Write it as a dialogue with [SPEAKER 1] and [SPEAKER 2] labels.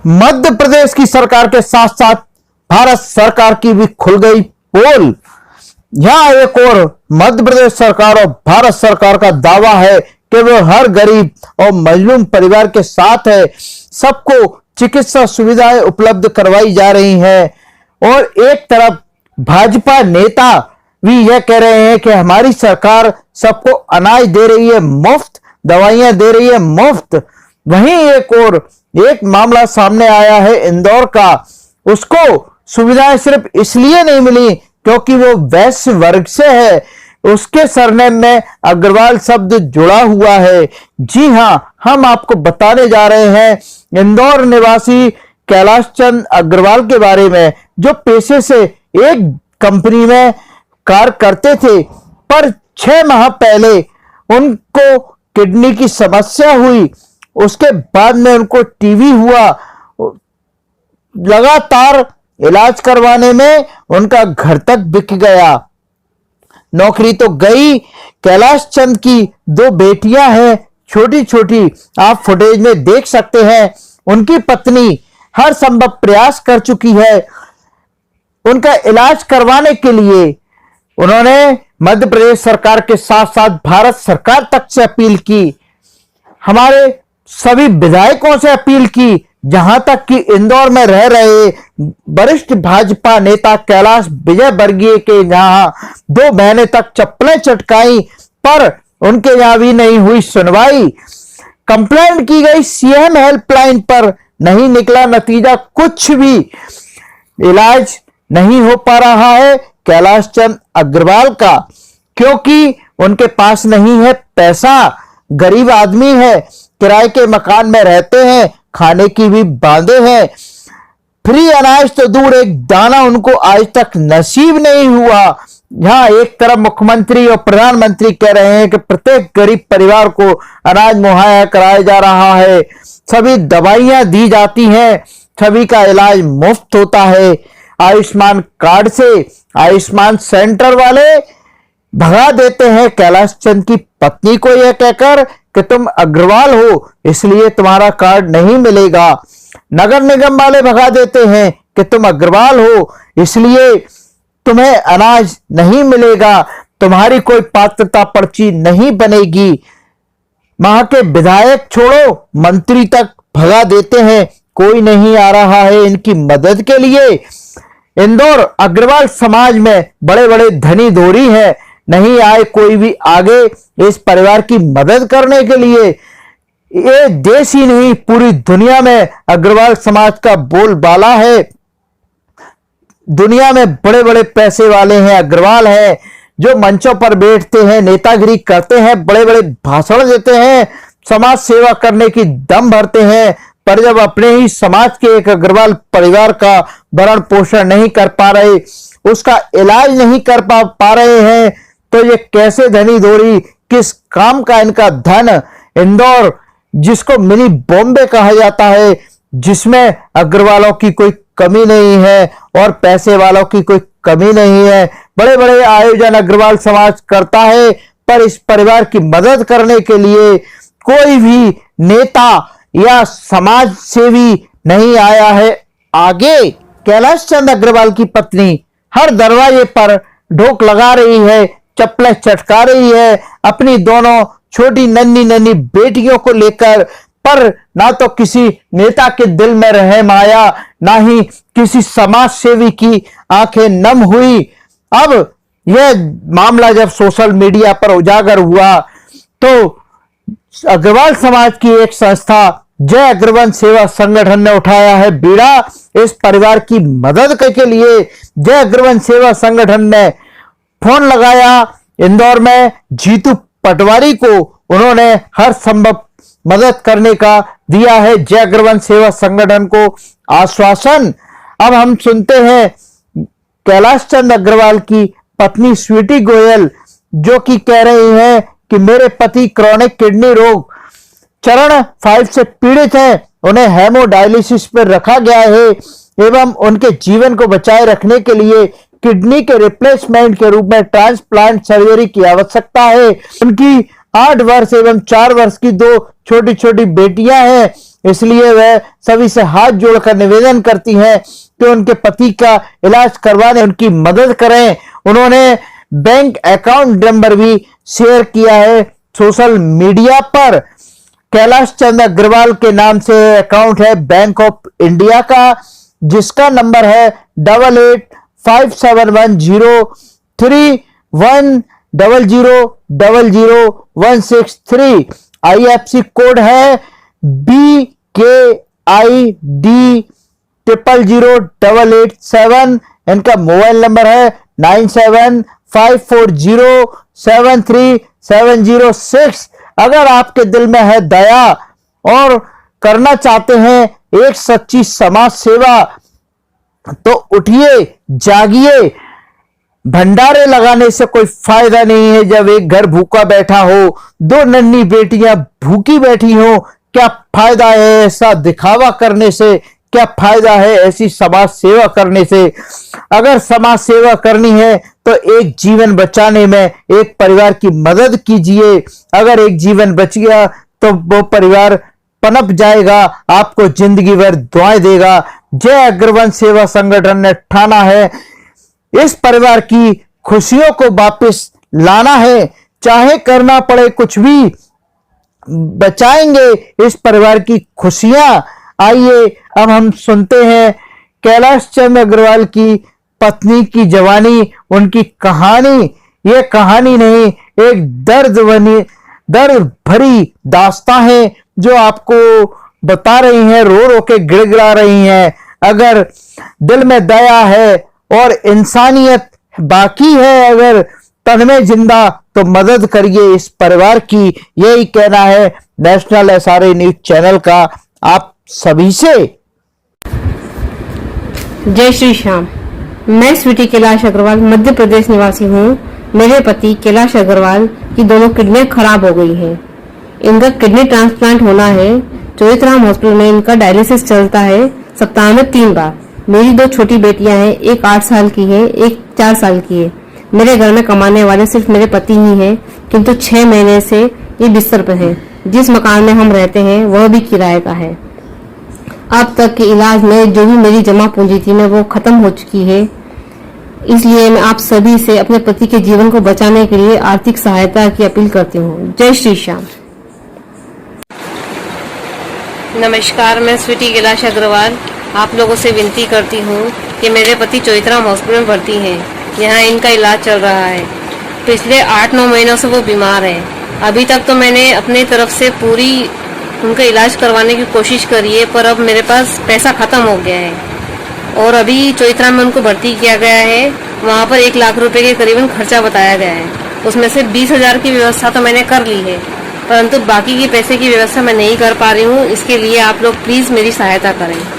[SPEAKER 1] मध्य प्रदेश की सरकार के साथ साथ भारत सरकार की भी खुल गई पोल। यहां एक और मध्य प्रदेश सरकार और भारत सरकार का दावा है कि वो हर गरीब और मजलूम परिवार के साथ है, सबको चिकित्सा सुविधाएं उपलब्ध करवाई जा रही हैं। और एक तरफ भाजपा नेता भी यह कह रहे हैं कि हमारी सरकार सबको अनाज दे रही है मुफ्त, दवाइयां दे रही है मुफ्त। वहीं एक मामला सामने आया है इंदौर का। उसको सुविधाएं सिर्फ इसलिए नहीं मिली क्योंकि वो वैश्य वर्ग से है, उसके सरनेम में अग्रवाल शब्द जुड़ा हुआ है। जी हां, हम आपको बताने जा रहे हैं इंदौर निवासी कैलाश चंद अग्रवाल के बारे में, जो पेशे से एक कंपनी में कार्य करते थे, पर 6 माह पहले उनको किडनी की समस्या हुई। उसके बाद में उनको टीबी हुआ। लगातार इलाज करवाने में उनका घर तक बिक गया। नौकरी तो गई। कैलाश चंद की 2 बेटियां हैं, छोटी छोटी, आप फुटेज में देख सकते हैं। उनकी पत्नी हर संभव प्रयास कर चुकी है उनका इलाज करवाने के लिए। उन्होंने मध्य प्रदेश सरकार के साथ साथ भारत सरकार तक से अपील की, हमारे सभी विधायकों से अपील की, जहां तक कि इंदौर में रह रहे वरिष्ठ भाजपा नेता कैलाश विजयवर्गीय के यहां 2 महीने तक चप्पलें चटकाई, पर उनके यहां भी नहीं हुई सुनवाई। कंप्लेंट की गई सीएम हेल्पलाइन पर, नहीं निकला नतीजा कुछ भी। इलाज नहीं हो पा रहा है कैलाश चंद अग्रवाल का, क्योंकि उनके पास नहीं है पैसा। गरीब आदमी है, किराए के मकान में रहते हैं, खाने की भी बांधे हैं। फ्री अनाज तो दूर, एक दाना उनको आज तक नसीब नहीं हुआ। यहां एक तरफ मुख्यमंत्री और प्रधानमंत्री कह रहे हैं कि प्रत्येक गरीब परिवार को अनाज मुहैया कराया जा रहा है, सभी दवाइयां दी जाती हैं, सभी का इलाज मुफ्त होता है। आयुष्मान कार्ड से आयुष्मान सेंटर वाले भगा देते हैं कैलाश चंद की पत्नी को यह कहकर कि तुम अग्रवाल हो इसलिए तुम्हारा कार्ड नहीं मिलेगा। नगर निगम वाले भगा देते हैं कि तुम अग्रवाल हो इसलिए तुम्हें अनाज नहीं मिलेगा, तुम्हारी कोई पात्रता पर्ची नहीं बनेगी। वहां के विधायक छोड़ो मंत्री तक भगा देते हैं, कोई नहीं आ रहा है इनकी मदद के लिए। इंदौर अग्रवाल समाज में बड़े बड़े धनी धोरी हैं, नहीं आए कोई भी आगे इस परिवार की मदद करने के लिए। ये देश ही नहीं पूरी दुनिया में अग्रवाल समाज का बोलबाला है। दुनिया में बड़े बड़े पैसे वाले हैं अग्रवाल हैं, जो मंचों पर बैठते हैं, नेतागिरी करते हैं, बड़े बड़े भाषण देते हैं, समाज सेवा करने की दम भरते हैं, पर जब अपने ही समाज के एक अग्रवाल परिवार का भरण पोषण नहीं कर पा रहे, उसका इलाज नहीं कर पा रहे हैं, तो ये कैसे धनी धोरी, किस काम का इनका धन। इंदौर जिसको मिनी बॉम्बे कहा जाता है, जिसमें अग्रवालों की कोई कमी नहीं है और पैसे वालों की कोई कमी नहीं है। बड़े बड़े आयोजन अग्रवाल समाज करता है, पर इस परिवार की मदद करने के लिए कोई भी नेता या समाज सेवी नहीं आया है आगे। कैलाश चंद अग्रवाल की पत्नी हर दरवाजे पर ढोक लगा रही है, चप्पलें चटका रही है अपनी दोनों छोटी नन्ही नन्ही बेटियों को लेकर, पर ना तो किसी नेता के दिल में रहम आया, ना ही किसी समाज सेवी की आंखें नम हुई। अब यह मामला जब सोशल मीडिया पर उजागर हुआ तो अग्रवाल समाज की एक संस्था जय अग्रवाल सेवा संगठन ने उठाया है बीड़ा इस परिवार की मदद के लिए। जय अग्रवाल सेवा संगठन ने फोन लगाया इंदौर में जीतू पटवारी को, उन्होंने हर संभव मदद करने का दिया है जय अग्रवाल सेवा संगठन को आश्वासन। अब हम सुनते हैं कैलाश चंद अग्रवाल की पत्नी स्वीटी गोयल, जो कि कह रही हैं कि मेरे पति क्रॉनिक किडनी रोग चरण 5 से पीड़ित हैं, उन्हें हेमोडायलिसिस पर रखा गया है एवं उनके जीवन को बचाए रखने के लिए किडनी के रिप्लेसमेंट के रूप में ट्रांसप्लांट सर्जरी की आवश्यकता है। उनकी 8 वर्ष एवं 4 वर्ष की 2 छोटी छोटी बेटियां हैं। इसलिए वह सभी से हाथ जोड़कर निवेदन करती हैं कि उनके पति का इलाज करवाने उनकी मदद करें। उन्होंने बैंक अकाउंट नंबर भी शेयर किया है सोशल मीडिया पर। कैलाश चंद अग्रवाल के नाम से अकाउंट है बैंक ऑफ इंडिया का, जिसका नंबर है 8857100310000163। IFSC कोड है BKID000887। इनका मोबाइल नंबर है 9754073706। अगर आपके दिल में है दया और करना चाहते हैं एक सच्ची समाज सेवा, तो उठिए, जागिए। भंडारे लगाने से कोई फायदा नहीं है। जब एक घर भूखा बैठा हो, दो नन्ही बेटियां भूखी बैठी हो, क्या फायदा है ऐसा दिखावा करने से? क्या फायदा है ऐसी समाज सेवा करने से? अगर समाज सेवा करनी है तो एक जीवन बचाने में एक परिवार की मदद कीजिए। अगर एक जीवन बच गया तो वो परिवार पनप जाएगा, आपको जिंदगी भर दुआएं देगा। जय अग्रवंश सेवा संगठन ने ठाना है इस परिवार की खुशियों को वापस लाना है, चाहे करना पड़े कुछ भी, बचाएंगे इस परिवार की खुशियां। आइए अब हम सुनते हैं कैलाश चंद अग्रवाल की पत्नी की जवानी, उनकी कहानी। ये कहानी नहीं, एक दर्द भरी दास्तां है जो आपको बता रही हैं, रो रो के गिड़गिड़ा रही हैं। अगर दिल में दया है और इंसानियत बाकी है, अगर तन में जिंदा, तो मदद करिए इस परिवार की। यही कहना है नेशनल SRA न्यूज चैनल का आप सभी से।
[SPEAKER 2] जय श्री श्याम। मैं स्वीटी कैलाश अग्रवाल मध्य प्रदेश निवासी हूँ। मेरे पति कैलाश अग्रवाल की दोनों किडनी खराब हो गई है। इनका किडनी ट्रांसप्लांट होना है। चौधरीराम हॉस्पिटल में इनका डायलिसिस चलता है सप्ताह में 3 बार। मेरी 2 छोटी बेटियां हैं, एक 8 साल की है, एक 4 साल की है। मेरे घर में कमाने वाले सिर्फ मेरे पति ही हैं, किंतु 6 महीने से ये बिस्तर पर है। जिस मकान में हम रहते हैं वह भी किराए का है। अब तक के इलाज में जो भी मेरी जमा पूंजी थी मैं वो खत्म हो चुकी है। इसलिए मैं आप सभी से अपने पति के जीवन को बचाने के लिए आर्थिक सहायता की अपील करती हूँ। जय श्री श्याम। नमस्कार, मैं स्वीटी कैलाश अग्रवाल आप लोगों से विनती करती हूँ कि मेरे पति चौधरीराम हॉस्पिटल में भर्ती हैं। यहाँ इनका इलाज चल रहा है। पिछले 8-9 महीनों से वो बीमार हैं। अभी तक तो मैंने अपनी तरफ से पूरी उनका इलाज करवाने की कोशिश करी है, पर अब मेरे पास पैसा ख़त्म हो गया है और अभी चौधरीराम में उनको भर्ती किया गया है। वहाँ पर 1 लाख रुपए के करीबन खर्चा बताया गया है। उसमें से 20,000 की व्यवस्था तो मैंने कर ली है, परंतु बाकी के पैसे की व्यवस्था मैं नहीं कर पा रही हूँ। इसके लिए आप लोग प्लीज़ मेरी सहायता करें।